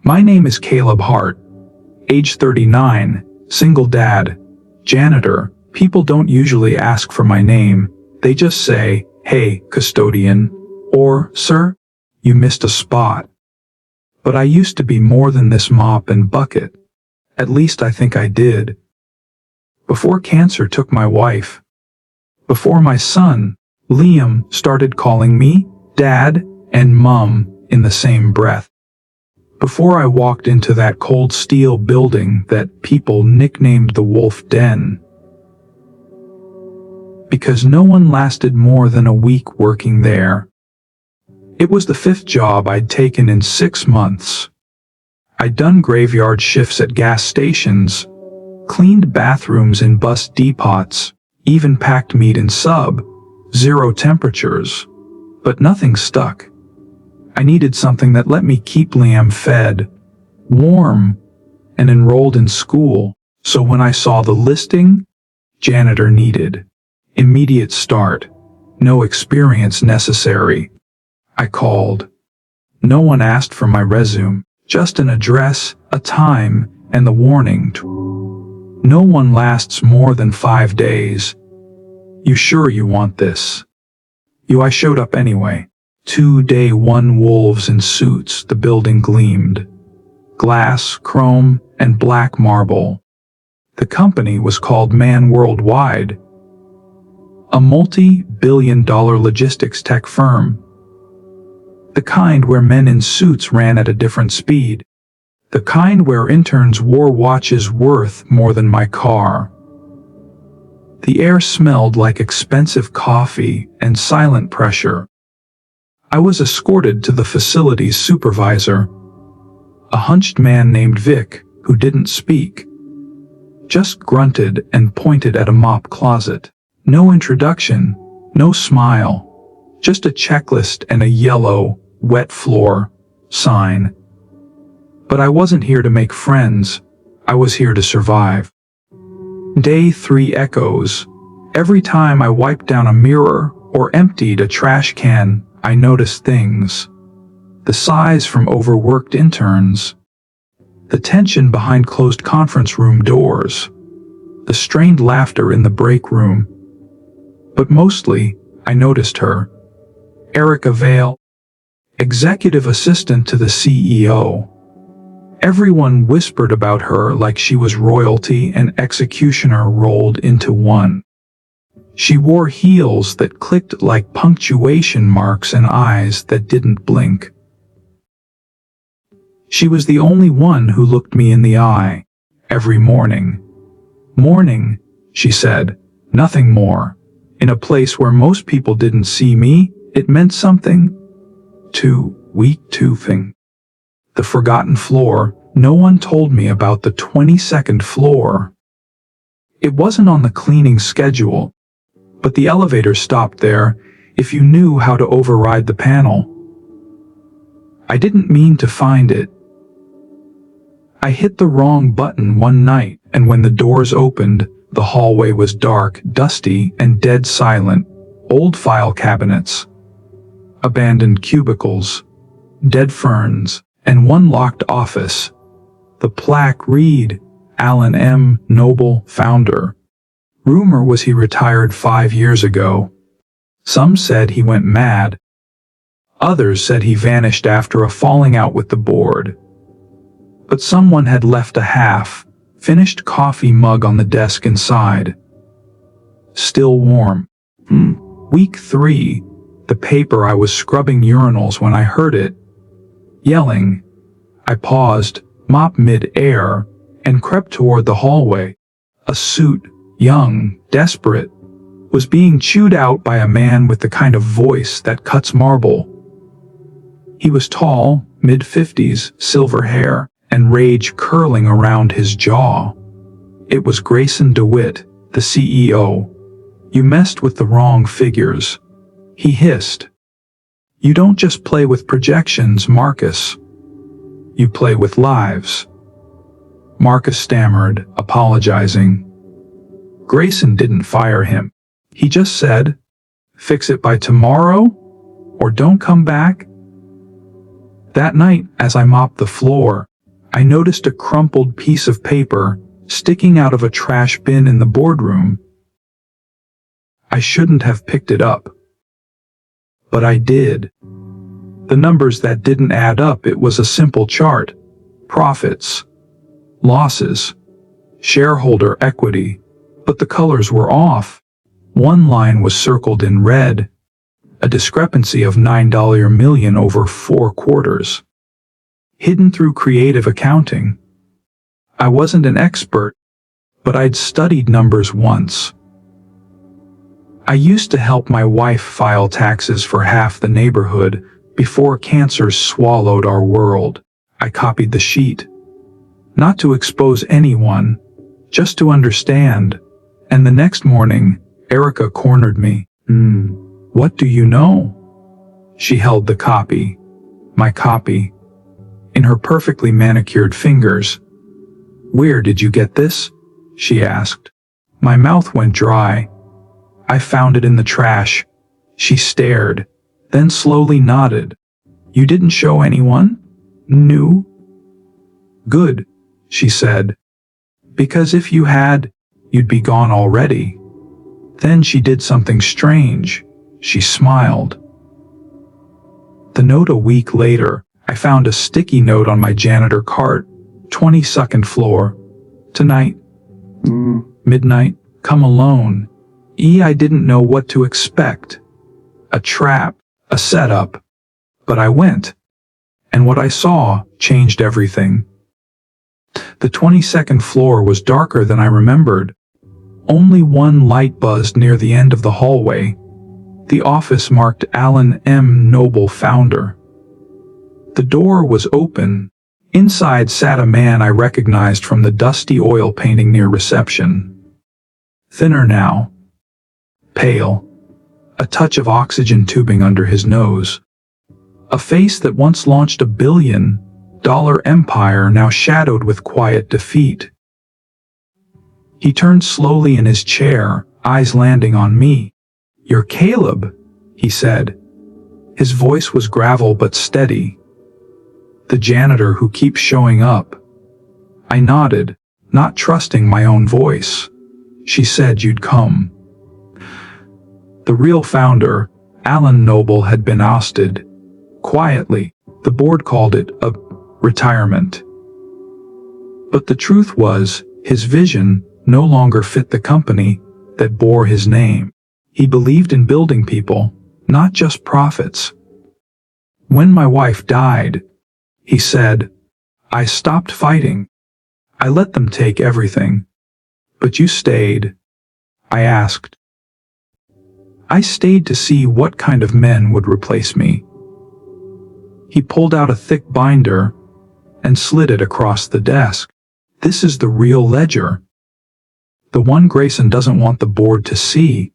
My name is Caleb Hart, age 39, single dad, janitor. People don't usually ask for my name. They just say, "Hey, custodian," or "Sir, you missed a spot." But I used to be more than this mop and bucket. At least I think I did. Before cancer took my wife. Before my son, Liam, started calling me Dad and Mum in the same breath. Before I walked into that cold steel building that people nicknamed the Wolf Den. Because no one lasted more than a week working there. It was the 5th job I'd taken in 6 months. I'd done graveyard shifts at gas stations, cleaned bathrooms in bus depots, even packed meat in sub-zero temperatures. But nothing stuck. I needed something that let me keep Liam fed, warm, and enrolled in school. So when I saw the listing, janitor needed, immediate start, no experience necessary, I called. No one asked for my resume, just an address, a time, and the warning. No one lasts more than 5 days. You sure you want this? I showed up anyway. 2-day 1 wolves in suits. The building gleamed. Glass, chrome, and black marble. The company was called Man Worldwide, a multi-billion-dollar logistics tech firm. The kind where men in suits ran at a different speed. The kind where interns wore watches worth more than my car. The air smelled like expensive coffee and silent pressure. I was escorted to the facility's supervisor, a hunched man named Vic who didn't speak, just grunted and pointed at a mop closet. No introduction, no smile, just a checklist and a yellow, wet floor sign. But I wasn't here to make friends. I was here to survive. Day 3 echoes. Every time I wiped down a mirror or emptied a trash can, I noticed things. The sighs from overworked interns. The tension behind closed conference room doors. The strained laughter in the break room. But mostly, I noticed her. Erica Vale, executive assistant to the CEO. Everyone whispered about her like she was royalty and executioner rolled into one. She wore heels that clicked like punctuation marks and eyes that didn't blink. She was the only one who looked me in the eye, every morning. Morning, she said, nothing more. In a place where most people didn't see me, it meant something. Week 2 thing. The forgotten floor. No one told me about the 22nd floor. It wasn't on the cleaning schedule, but the elevator stopped there if you knew how to override the panel. I didn't mean to find it. I hit the wrong button one night, and when the doors opened, the hallway was dark, dusty, and dead silent. Old file cabinets, abandoned cubicles, dead ferns, and one locked office. The plaque read, Alan M. Noble, founder. Rumor was he retired 5 years ago. Some said he went mad. Others said he vanished after a falling out with the board. But someone had left a half-finished coffee mug on the desk inside. Still warm. Week 3, the paper. I was scrubbing urinals when I heard it. Yelling. I paused, mop mid-air, and crept toward the hallway. A suit, young, desperate, was being chewed out by a man with the kind of voice that cuts marble. He was tall, mid-50s, silver hair, and rage curling around his jaw. It was Grayson DeWitt, the CEO. You messed with the wrong figures. He hissed. You don't just play with projections, Marcus. You play with lives. Marcus stammered, apologizing. Grayson didn't fire him. He just said, fix it by tomorrow, or don't come back. That night, as I mopped the floor, I noticed a crumpled piece of paper sticking out of a trash bin in the boardroom. I shouldn't have picked it up. But I did. The numbers that didn't add up. It was a simple chart. Profits, losses, shareholder equity. But the colors were off. One line was circled in red, a discrepancy of $9 million over 4 quarters. Hidden through creative accounting. I wasn't an expert, but I'd studied numbers once. I used to help my wife file taxes for half the neighborhood before cancer swallowed our world. I copied the sheet. Not to expose anyone, just to understand. And the next morning, Erica cornered me. What do you know? She held the copy, my copy, in her perfectly manicured fingers. Where did you get this? She asked. My mouth went dry. I found it in the trash. She stared, then slowly nodded. You didn't show anyone? No. Good, she said. Because if you had, you'd be gone already. Then she did something strange. She smiled. The note a week later, I found a sticky note on my janitor cart, 22nd floor. Tonight. Midnight. Come alone. I didn't know what to expect. A trap, a setup. But I went. And what I saw changed everything. The 22nd floor was darker than I remembered. Only one light buzzed near the end of the hallway. The office marked Alan M. Noble, founder. The door was open. Inside sat a man I recognized from the dusty oil painting near reception. Thinner now. Pale. A touch of oxygen tubing under his nose. A face that once launched a $1 billion empire now shadowed with quiet defeat. He turned slowly in his chair, eyes landing on me. You're Caleb, he said. His voice was gravel but steady. The janitor who keeps showing up. I nodded, not trusting my own voice. She said you'd come. The real founder, Alan Noble, had been ousted. Quietly, the board called it a retirement. But the truth was, his vision no longer fit the company that bore his name. He believed in building people, not just profits. When my wife died, he said, I stopped fighting. I let them take everything. But you stayed. I asked. I stayed to see what kind of men would replace me. He pulled out a thick binder and slid it across the desk. This is the real ledger. The one Grayson doesn't want the board to see.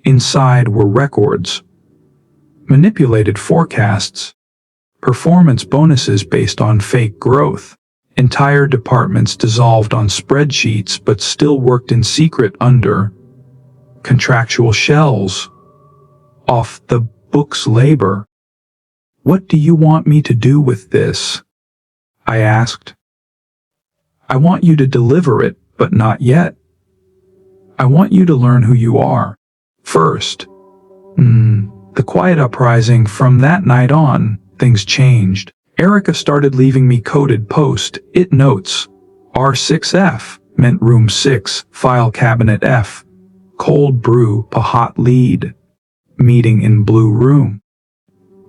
Inside were records, manipulated forecasts, performance bonuses based on fake growth, entire departments dissolved on spreadsheets but still worked in secret under contractual shells, off the books labor. What do you want me to do with this? I asked. I want you to deliver it, but not yet. I want you to learn who you are. First. The quiet uprising. From that night on, things changed. Erica started leaving me coded post-it notes. R6F meant room 6, file cabinet F. Cold brew, hot lead. Meeting in blue room.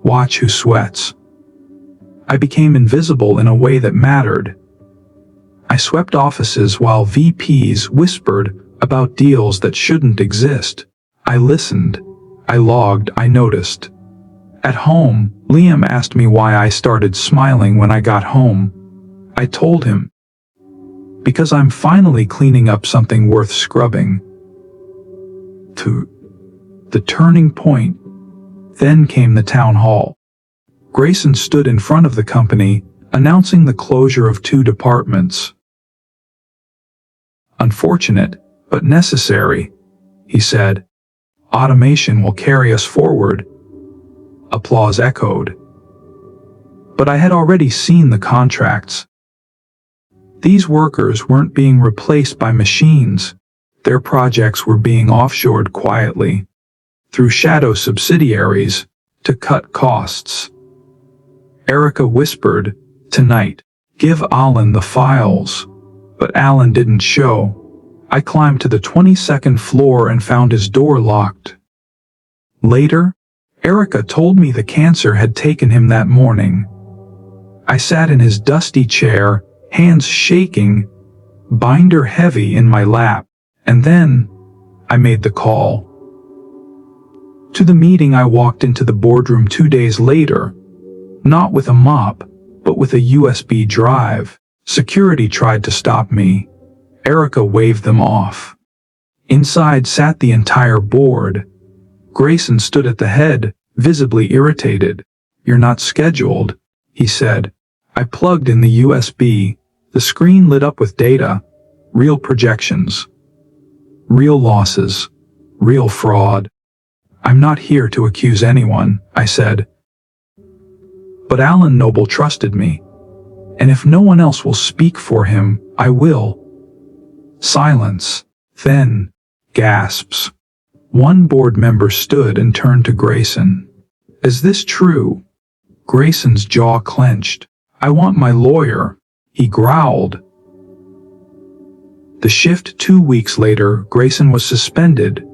Watch who sweats. I became invisible in a way that mattered. I swept offices while VPs whispered about deals that shouldn't exist. I listened. I logged. I noticed. At home, Liam asked me why I started smiling when I got home. I told him. Because I'm finally cleaning up something worth scrubbing. The turning point. Then came the town hall. Grayson stood in front of the company, announcing the closure of 2 departments. Unfortunate, but necessary, he said. Automation will carry us forward. Applause echoed. But I had already seen the contracts. These workers weren't being replaced by machines. Their projects were being offshored quietly, through shadow subsidiaries, to cut costs. Erica whispered, "Tonight, give Alan the files." But Alan didn't show. I climbed to the 22nd floor and found his door locked. Later, Erica told me the cancer had taken him that morning. I sat in his dusty chair, hands shaking, binder heavy in my lap, and then I made the call. To the meeting, I walked into the boardroom 2 days later, not with a mop, but with a USB drive. Security tried to stop me. Erica waved them off. Inside sat the entire board. Grayson stood at the head, visibly irritated. "You're not scheduled," he said. I plugged in the USB. The screen lit up with data. Real projections. Real losses. Real fraud. "I'm not here to accuse anyone," I said. But Alan Noble trusted me. And if no one else will speak for him, I will. Silence. Then, gasps. One board member stood and turned to Grayson. "Is this true?" Grayson's jaw clenched. "I want my lawyer," he growled. The shift 2 weeks later, Grayson was suspended.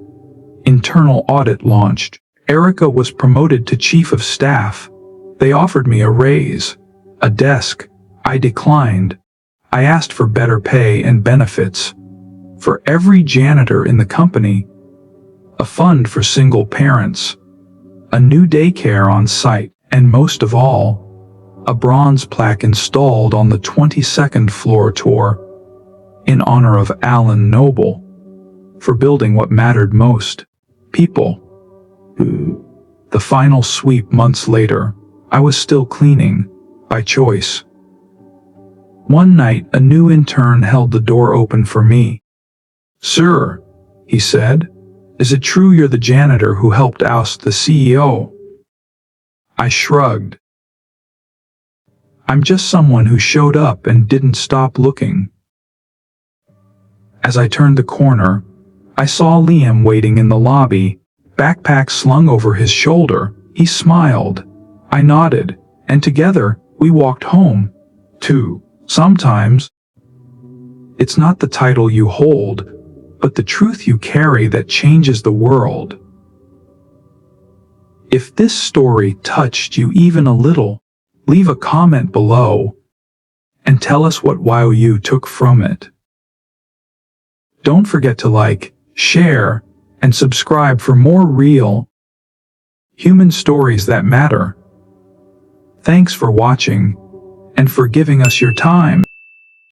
Internal audit launched. Erica was promoted to chief of staff. They offered me a raise, a desk. I declined. I asked for better pay and benefits. For every janitor in the company, a fund for single parents, a new daycare on site, and most of all, a bronze plaque installed on the 22nd floor tour in honor of Alan Noble for building what mattered most, people. The final sweep months later, I was still cleaning, by choice. One night, a new intern held the door open for me. "Sir," he said, "is it true you're the janitor who helped oust the CEO?" I shrugged. "I'm just someone who showed up and didn't stop looking." As I turned the corner, I saw Liam waiting in the lobby, backpack slung over his shoulder. He smiled. I nodded, and together, we walked home. Sometimes, it's not the title you hold, but the truth you carry that changes the world. If this story touched you even a little, leave a comment below and tell us what wow you took from it. Don't forget to like, share, and subscribe for more real, human stories that matter. Thanks for watching and for giving us your time.